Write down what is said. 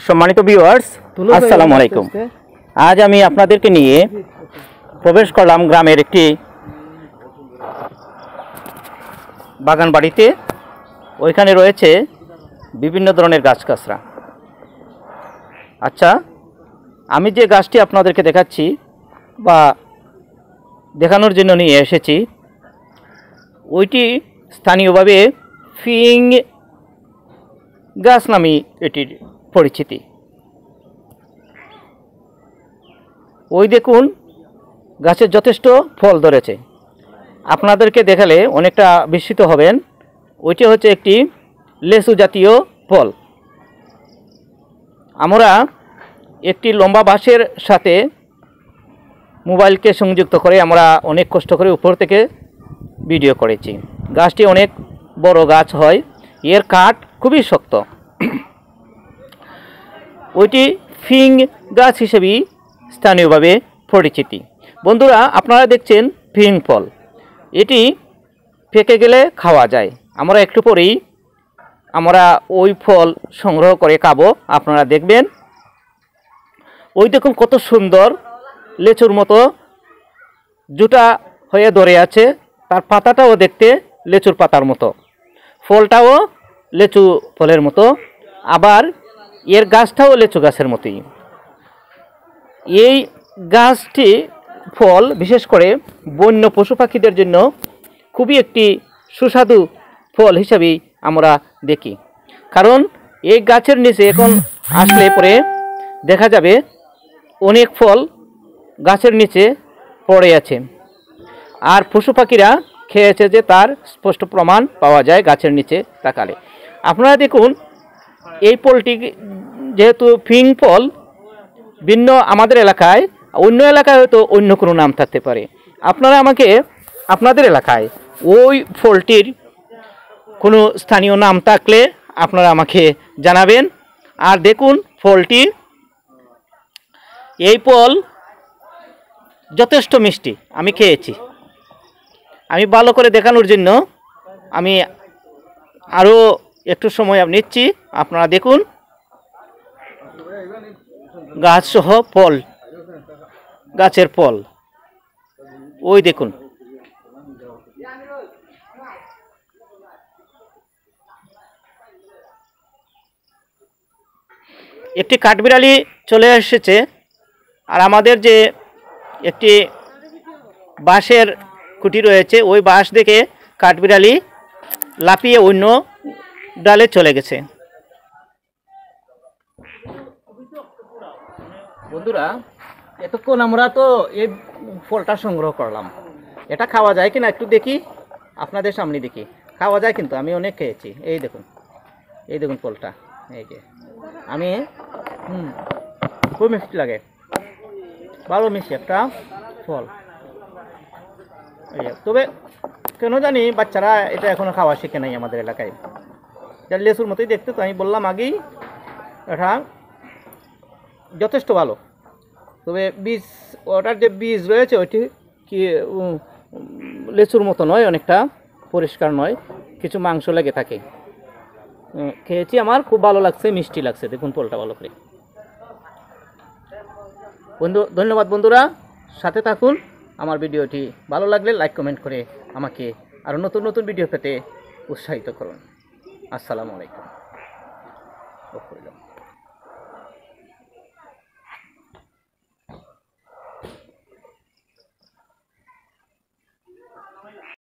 সম্মানিত ভিউয়ার্স, আসসালামু আলাইকুম। আজ আমি আপনাদেরকে নিয়ে প্রবেশ করলাম গ্রামের একটি বাগান বাড়িতে। ওইখানে রয়েছে বিভিন্ন ধরনের গাছগাছরা। আচ্ছা, আমি যে গাছটি আপনাদেরকে দেখাচ্ছি বা দেখানোর জন্য নিয়ে এসেছি, ওইটি স্থানীয়ভাবে ফিং গাছ নামে এটির পরিচিতি। ওই দেখুন, গাছের যথেষ্ট ফল ধরেছে। আপনাদেরকে দেখালে অনেকটা বিস্মিত হবেন। ওইটি হচ্ছে একটি লেচু জাতীয় ফল। আমরা একটি লম্বা বাঁশের সাথে মোবাইলকে সংযুক্ত করে আমরা অনেক কষ্ট করে উপর থেকে ভিডিও করেছি। গাছটি অনেক বড় গাছ হয়, এর কাঠ খুবই শক্ত। ওইটি ফিং গাছ হিসেবেই স্থানীয়ভাবে পরিচিতি। বন্ধুরা, আপনারা দেখছেন ফিং ফল। এটি পেকে গেলে খাওয়া যায়। আমরা একটু পরেই আমরা ওই ফল সংগ্রহ করে খাবো, আপনারা দেখবেন। ওই দেখুন কত সুন্দর, লেচুর মতো জুটা হয়ে ধরে আছে। তার পাতাটাও দেখতে লেচুর পাতার মতো, ফলটাও লেচু ফলের মতো, আবার এর গাছটাও লেচু গাছের মতোই। এই গাছটি ফল বিশেষ করে বন্য পশু পাখিদের জন্য খুবই একটি সুস্বাদু ফল হিসাবেই আমরা দেখি। কারণ এই গাছের নিচে এখন আসলে পরে দেখা যাবে অনেক ফল গাছের নিচে পড়ে আছে, আর পশু পাখিরা খেয়েছে যে তার স্পষ্ট প্রমাণ পাওয়া যায় গাছের নিচে তাকালে। আপনারা দেখুন, এই ফলটি যেহেতু ফিং ফল, ভিন্ন আমাদের এলাকায়, অন্য এলাকায় হয়তো অন্য কোনো নাম থাকতে পারে। আপনারা আমাকে আপনাদের এলাকায় ওই ফলটির কোনো স্থানীয় নাম থাকলে আপনারা আমাকে জানাবেন। আর দেখুন ফলটি, এই ফল যথেষ্ট মিষ্টি। আমি খেয়েছি। আমি ভালো করে দেখানোর জন্য আমি আরও একটু সময় নিচ্ছি। আপনারা দেখুন, গাছ সহ ফল, গাছের ফল ওই দেখুন। একটি কাঠবিড়ালি চলে এসেছে, আর আমাদের যে একটি বাঁশের খুঁটি রয়েছে, ওই বাঁশ দেখে কাঠবিড়ালি লাফিয়ে অন্য ডালে চলে গেছে। বন্ধুরা, এতক্ষণ আমরা তো এই ফলটা সংগ্রহ করলাম। এটা খাওয়া যায় কিনা একটু দেখি, আপনাদের সামনে দেখি। খাওয়া যায় কিন্তু, আমি অনেক খেয়েছি। এই দেখুন, এই দেখুন ফলটা, এই যে আমি খুব মিষ্টি লাগে, ভালো মিষ্টি একটা ফল। তবে কেন জানি বাচ্চারা এটা এখনো খাওয়া শিখে নাই আমাদের এলাকায়। এটা লেচুর মতোই দেখতে, তো আমি বললাম আগেই এটা যথেষ্ট ভালো। তবে বীজ, ওটার যে বীজ রয়েছে ওইটি কি লেচুর মতো নয়, অনেকটা পরিষ্কার নয়, কিছু মাংস লেগে থাকে। খেয়েছি, আমার খুব ভালো লাগছে, মিষ্টি লাগছে। দেখুন ফলটা ভালো করে। ধন্যবাদ বন্ধুরা, সাথে থাকুন। আমার ভিডিওটি ভালো লাগলে লাইক কমেন্ট করে আমাকে আরও নতুন নতুন ভিডিও পেতে উৎসাহিত করুন। আসসালামু আলাইকুম।